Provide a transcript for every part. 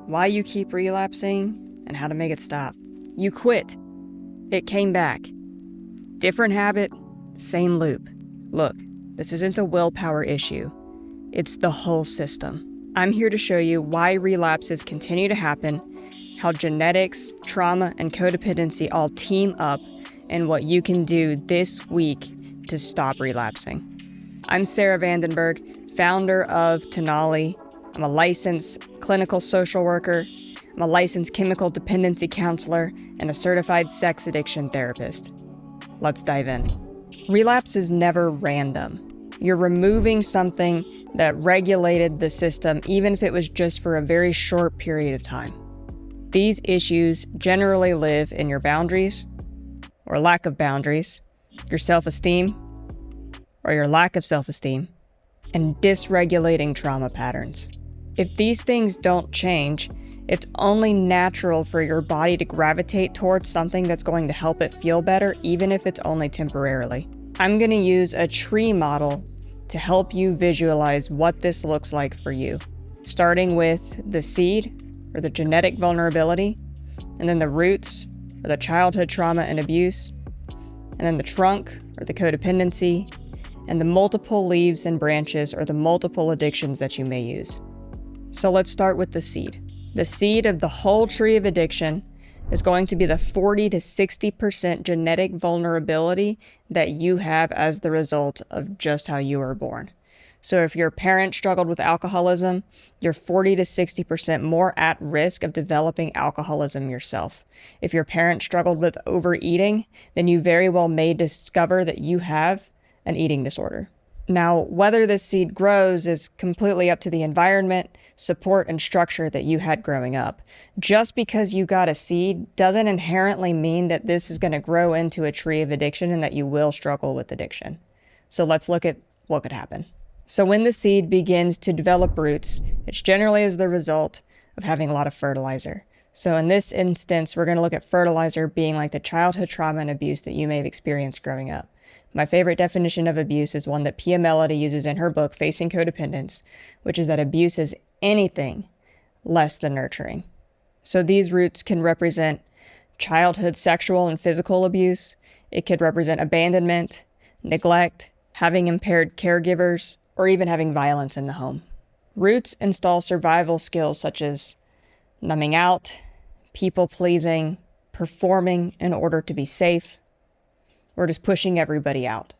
why you keep relapsing, and how to make it stop. You quit. It came back. Different habit, same loop. Look, this isn't a willpower issue. It's the whole system. I'm here to show you why relapses continue to happen, how genetics, trauma, and codependency all team up, and what you can do this week to stop relapsing. I'm Sara Vandenburg, founder of Tenali. I'm a licensed clinical social worker. I'm a licensed chemical dependency counselor and a certified sex addiction therapist. Let's dive in. Relapse is never random. You're removing something that regulated the system, even if it was just for a very short period of time. These issues generally live in your boundaries, or lack of boundaries, your self-esteem, or your lack of self-esteem, and dysregulating trauma patterns. If these things don't change, it's only natural for your body to gravitate towards something that's going to help it feel better, even if it's only temporarily. I'm going to use a tree model to help you visualize what this looks like for you, starting with the seed, or the genetic vulnerability, and then the roots, or the childhood trauma and abuse, and then the trunk, or the codependency, and the multiple leaves and branches, or the multiple addictions that you may use. So let's start with the seed. The seed of the whole tree of addiction is going to be the 40 to 60% genetic vulnerability that you have as the result of just how you were born. So if your parent struggled with alcoholism, you're 40 to 60% more at risk of developing alcoholism yourself. If your parent struggled with overeating, then you very well may discover that you have an eating disorder. Now, whether this seed grows is completely up to the environment, support, and structure that you had growing up. Just because you got a seed doesn't inherently mean that this is going to grow into a tree of addiction and that you will struggle with addiction. So let's look at what could happen. So when the seed begins to develop roots, it's generally as the result of having a lot of fertilizer. So in this instance, we're going to look at fertilizer being like the childhood trauma and abuse that you may have experienced growing up. My favorite definition of abuse is one that Pia Mellody uses in her book, Facing Codependence, which is that abuse is anything less than nurturing. So these roots can represent childhood sexual and physical abuse. It could represent abandonment, neglect, having impaired caregivers, or even having violence in the home. Roots install survival skills such as numbing out, people-pleasing, performing in order to be safe, or just pushing everybody out.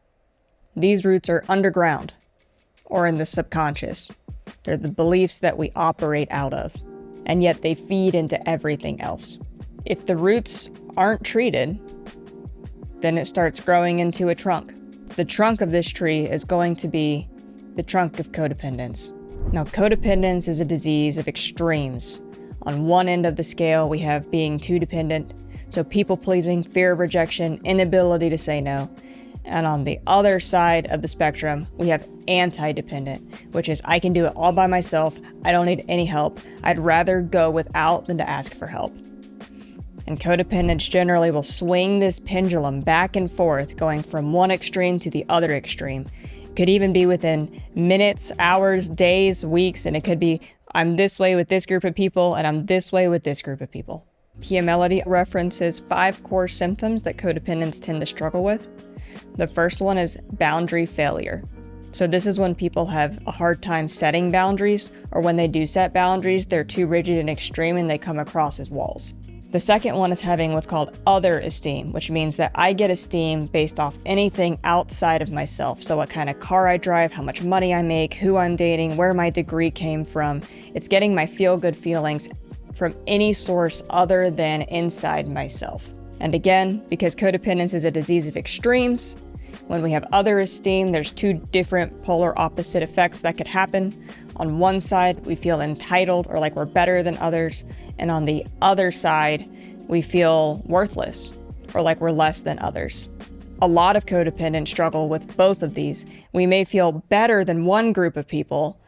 These roots are underground or in the subconscious. They're the beliefs that we operate out of, and yet they feed into everything else. If the roots aren't treated, then it starts growing into a trunk. The trunk of this tree is going to be the trunk of codependence. Now, codependence is a disease of extremes. On one end of the scale, we have being too dependent, so people-pleasing, fear of rejection, inability to say no. And on the other side of the spectrum, we have anti-dependent, which is I can do it all by myself. I don't need any help. I'd rather go without than to ask for help. And codependence generally will swing this pendulum back and forth, going from one extreme to the other extreme. It could even be within minutes, hours, days, weeks, and it could be I'm this way with this group of people and I'm this way with this group of people. Pia Mellody references 5 core symptoms that codependents tend to struggle with. The first one is boundary failure. So this is when people have a hard time setting boundaries, or when they do set boundaries, they're too rigid and extreme and they come across as walls. The second one is having what's called other esteem, which means that I get esteem based off anything outside of myself. So what kind of car I drive, how much money I make, who I'm dating, where my degree came from. It's getting my feel-good feelings from any source other than inside myself. And again, because codependence is a disease of extremes, when we have other esteem, there's 2 different polar opposite effects that could happen. On one side, we feel entitled or like we're better than others. And on the other side, we feel worthless or like we're less than others. A lot of codependents struggle with both of these. We may feel better than one group of people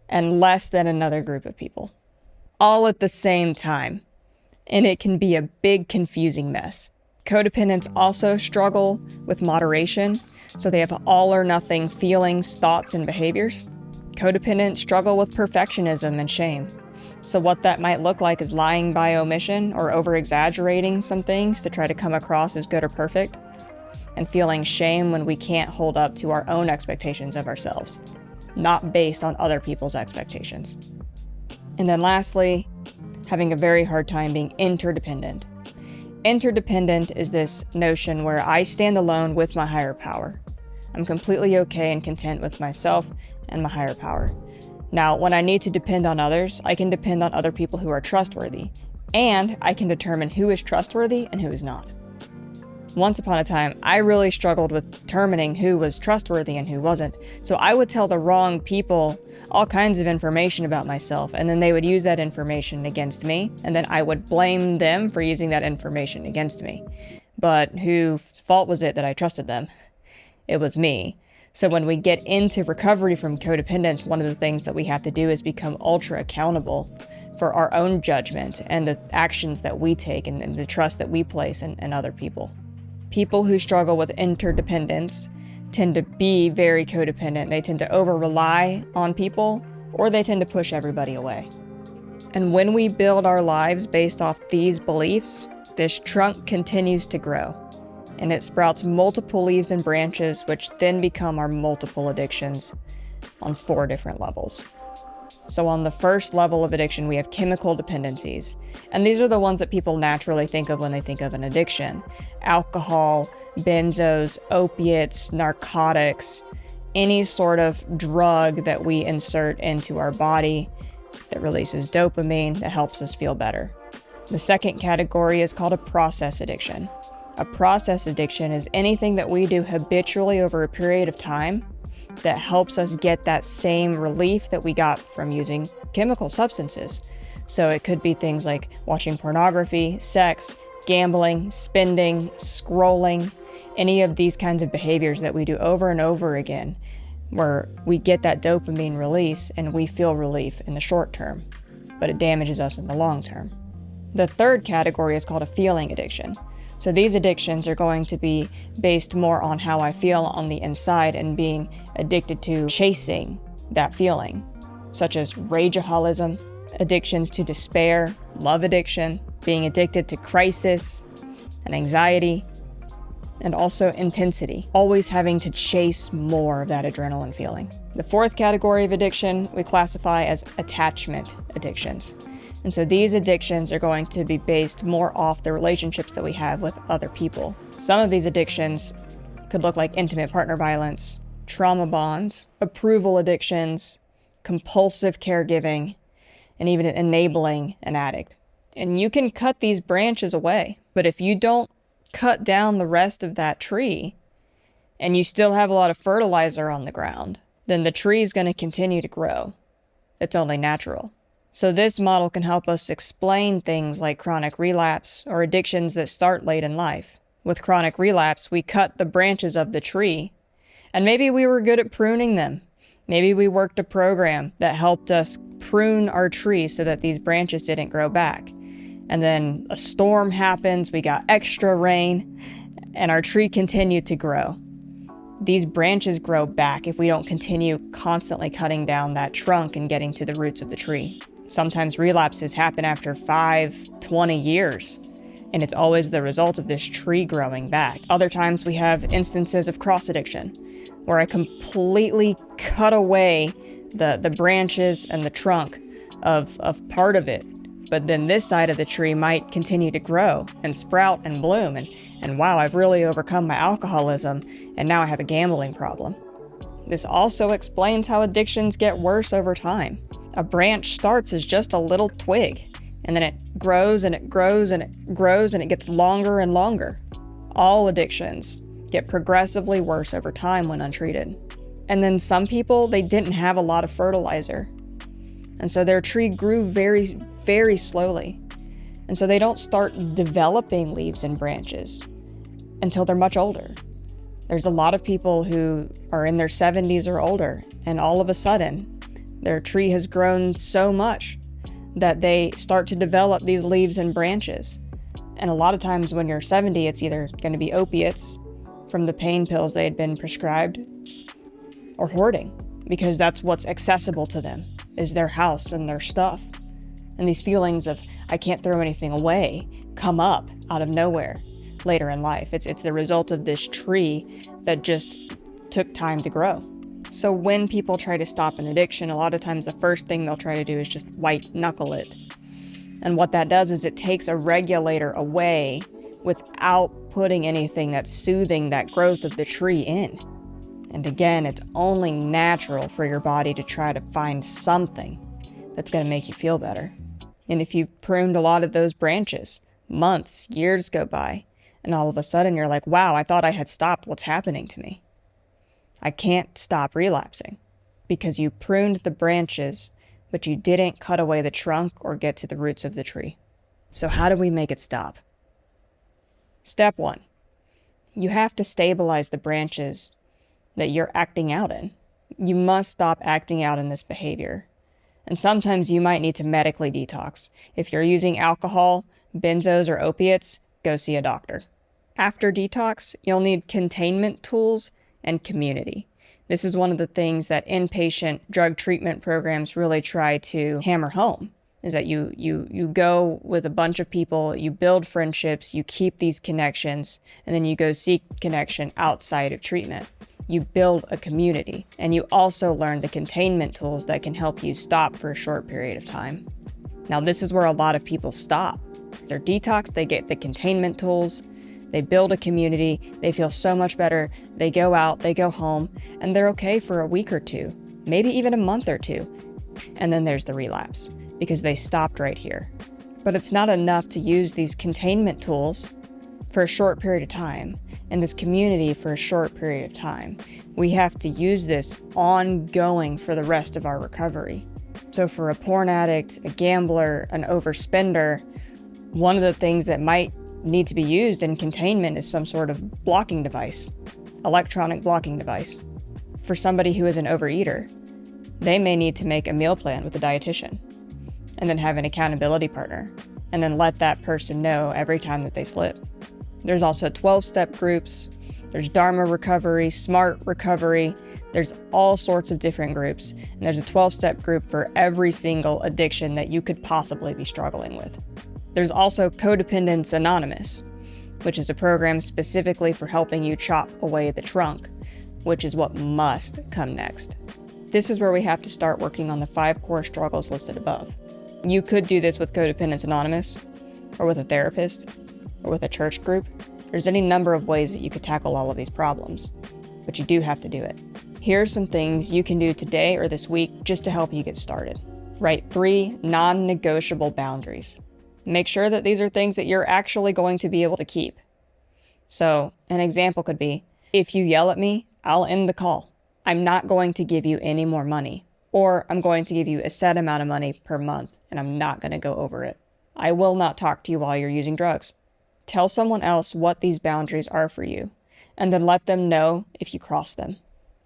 and less than another group of people, all at the same time. And it can be a big, confusing mess. Codependents also struggle with moderation, so they have all or nothing feelings, thoughts, and behaviors. Codependents struggle with perfectionism and shame. So what that might look like is lying by omission or over-exaggerating some things to try to come across as good or perfect, and feeling shame when we can't hold up to our own expectations of ourselves, not based on other people's expectations. And then lastly, having a very hard time being interdependent. Interdependent is this notion where I stand alone with my higher power. I'm completely okay and content with myself and my higher power. Now, when I need to depend on others, I can depend on other people who are trustworthy, and I can determine who is trustworthy and who is not. Once upon a time, I really struggled with determining who was trustworthy and who wasn't, so I would tell the wrong people all kinds of information about myself, and then they would use that information against me, and then I would blame them for using that information against me. But whose fault was it that I trusted them? It was me. So when we get into recovery from codependence, one of the things that we have to do is become ultra accountable for our own judgment and the actions that we take and the trust that we place in other people. People who struggle with interdependence tend to be very codependent. They tend to over-rely on people, or they tend to push everybody away. And when we build our lives based off these beliefs, this trunk continues to grow, and it sprouts multiple leaves and branches, which then become our multiple addictions on 4 different levels. So on the first level of addiction, we have chemical dependencies. And these are the ones that people naturally think of when they think of an addiction. Alcohol, benzos, opiates, narcotics, any sort of drug that we insert into our body that releases dopamine that helps us feel better. The second category is called a process addiction. A process addiction is anything that we do habitually over a period of time that helps us get that same relief that we got from using chemical substances. So it could be things like watching pornography, sex, gambling, spending, scrolling, any of these kinds of behaviors that we do over and over again, where we get that dopamine release and we feel relief in the short term, but it damages us in the long term. The third category is called a feeling addiction. So these addictions are going to be based more on how I feel on the inside and being addicted to chasing that feeling, such as rageaholism, addictions to despair, love addiction, being addicted to crisis and anxiety, and also intensity, always having to chase more of that adrenaline feeling. The fourth category of addiction we classify as attachment addictions. And so these addictions are going to be based more off the relationships that we have with other people. Some of these addictions could look like intimate partner violence, trauma bonds, approval addictions, compulsive caregiving, and even enabling an addict. And you can cut these branches away, but if you don't cut down the rest of that tree and you still have a lot of fertilizer on the ground, then the tree is going to continue to grow. It's only natural. So this model can help us explain things like chronic relapse or addictions that start late in life. With chronic relapse, we cut the branches of the tree, and maybe we were good at pruning them. Maybe we worked a program that helped us prune our tree so that these branches didn't grow back. And then a storm happens, we got extra rain, and our tree continued to grow. These branches grow back if we don't continue constantly cutting down that trunk and getting to the roots of the tree. Sometimes relapses happen after 5, 20 years, and it's always the result of this tree growing back. Other times we have instances of cross addiction, where I completely cut away the branches and the trunk of part of it, but then this side of the tree might continue to grow and sprout and bloom, and wow, I've really overcome my alcoholism, and now I have a gambling problem. This also explains how addictions get worse over time. A branch starts as just a little twig, and then it grows and it grows and it grows and it gets longer and longer. All addictions get progressively worse over time when untreated. And then some people, they didn't have a lot of fertilizer, and so their tree grew very, very slowly. And so they don't start developing leaves and branches until they're much older. There's a lot of people who are in their 70s or older, and all of a sudden, their tree has grown so much that they start to develop these leaves and branches. And a lot of times when you're 70, it's either going to be opiates from the pain pills they had been prescribed, or hoarding, because that's what's accessible to them, is their house and their stuff. And these feelings of, I can't throw anything away, come up out of nowhere later in life. It's the result of this tree that just took time to grow. So when people try to stop an addiction, a lot of times the first thing they'll try to do is just white knuckle it. And what that does is it takes a regulator away without putting anything that's soothing that growth of the tree in. And again, it's only natural for your body to try to find something that's going to make you feel better. And if you've pruned a lot of those branches, months, years go by, and all of a sudden you're like, wow, I thought I had stopped. What's happening to me? I can't stop relapsing because you pruned the branches, but you didn't cut away the trunk or get to the roots of the tree. So how do we make it stop? Step 1, you have to stabilize the branches that you're acting out in. You must stop acting out in this behavior. And sometimes you might need to medically detox. If you're using alcohol, benzos, or opiates, go see a doctor. After detox, you'll need containment tools and community. This is one of the things that inpatient drug treatment programs really try to hammer home, is that you go with a bunch of people, you build friendships, you keep these connections, and then you go seek connection outside of treatment. You build a community, and you also learn the containment tools that can help you stop for a short period of time. Now, this is where a lot of people stop. They're detox, they get the containment tools, they build a community, they feel so much better, they go out, they go home, and they're okay for a week or two, maybe even a month or two. And then there's the relapse, because they stopped right here. But it's not enough to use these containment tools for a short period of time, and this community for a short period of time. We have to use this ongoing for the rest of our recovery. So for a porn addict, a gambler, an overspender, one of the things that might need to be used in containment is some sort of blocking device, electronic blocking device. For somebody who is an overeater, they may need to make a meal plan with a dietitian, and then have an accountability partner, and then let that person know every time that they slip. There's also 12-step groups, there's Dharma recovery, Smart recovery, there's all sorts of different groups, and there's a 12-step group for every single addiction that you could possibly be struggling with. There's also Codependence Anonymous, which is a program specifically for helping you chop away the trunk, which is what must come next. This is where we have to start working on the 5 core struggles listed above. You could do this with Codependence Anonymous, or with a therapist, or with a church group. There's any number of ways that you could tackle all of these problems, but you do have to do it. Here are some things you can do today or this week just to help you get started. Write 3 non-negotiable boundaries. Make sure that these are things that you're actually going to be able to keep. So, an example could be, if you yell at me, I'll end the call. I'm not going to give you any more money, or I'm going to give you a set amount of money per month, and I'm not going to go over it. I will not talk to you while you're using drugs. Tell someone else what these boundaries are for you, and then let them know if you cross them.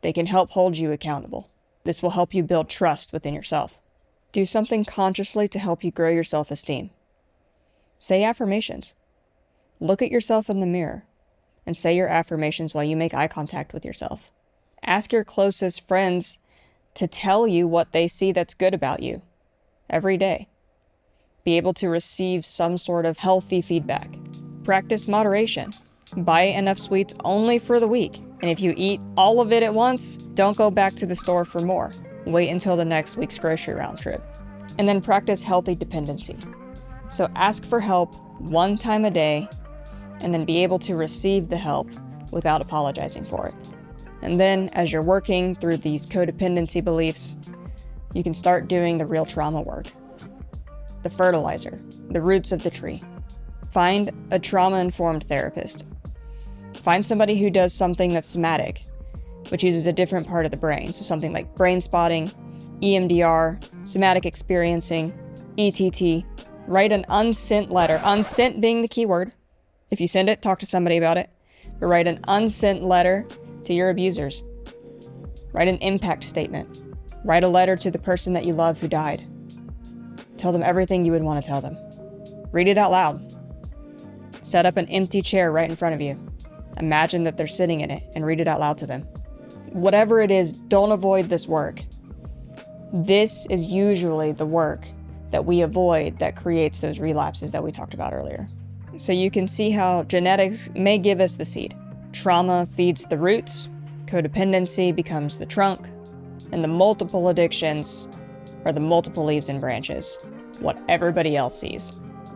They can help hold you accountable. This will help you build trust within yourself. Do something consciously to help you grow your self-esteem. Say affirmations. Look at yourself in the mirror and say your affirmations while you make eye contact with yourself. Ask your closest friends to tell you what they see that's good about you every day. Be able to receive some sort of healthy feedback. Practice moderation. Buy enough sweets only for the week. And if you eat all of it at once, don't go back to the store for more. Wait until the next week's grocery round trip. And then practice healthy dependency. So ask for help 1 time a day, and then be able to receive the help without apologizing for it. And then, as you're working through these codependency beliefs, you can start doing the real trauma work. The fertilizer, the roots of the tree. Find a trauma-informed therapist. Find somebody who does something that's somatic, which uses a different part of the brain. So something like brain spotting, EMDR, somatic experiencing, ETT. Write an unsent letter, unsent being the key word. If you send it, talk to somebody about it. But write an unsent letter to your abusers. Write an impact statement. Write a letter to the person that you love who died. Tell them everything you would want to tell them. Read it out loud. Set up an empty chair right in front of you. Imagine that they're sitting in it and read it out loud to them. Whatever it is, don't avoid this work. This is usually the work that we avoid that creates those relapses that we talked about earlier. So you can see how genetics may give us the seed. Trauma feeds the roots, codependency becomes the trunk, and the multiple addictions are the multiple leaves and branches, what everybody else sees.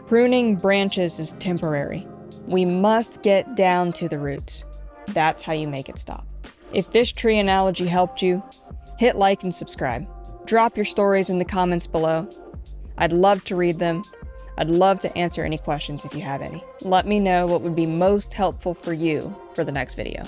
Pruning branches is temporary. We must get down to the roots. That's how you make it stop. If this tree analogy helped you, hit like and subscribe. Drop your stories in the comments below. I'd love to read them. I'd love to answer any questions if you have any. Let me know what would be most helpful for you for the next video.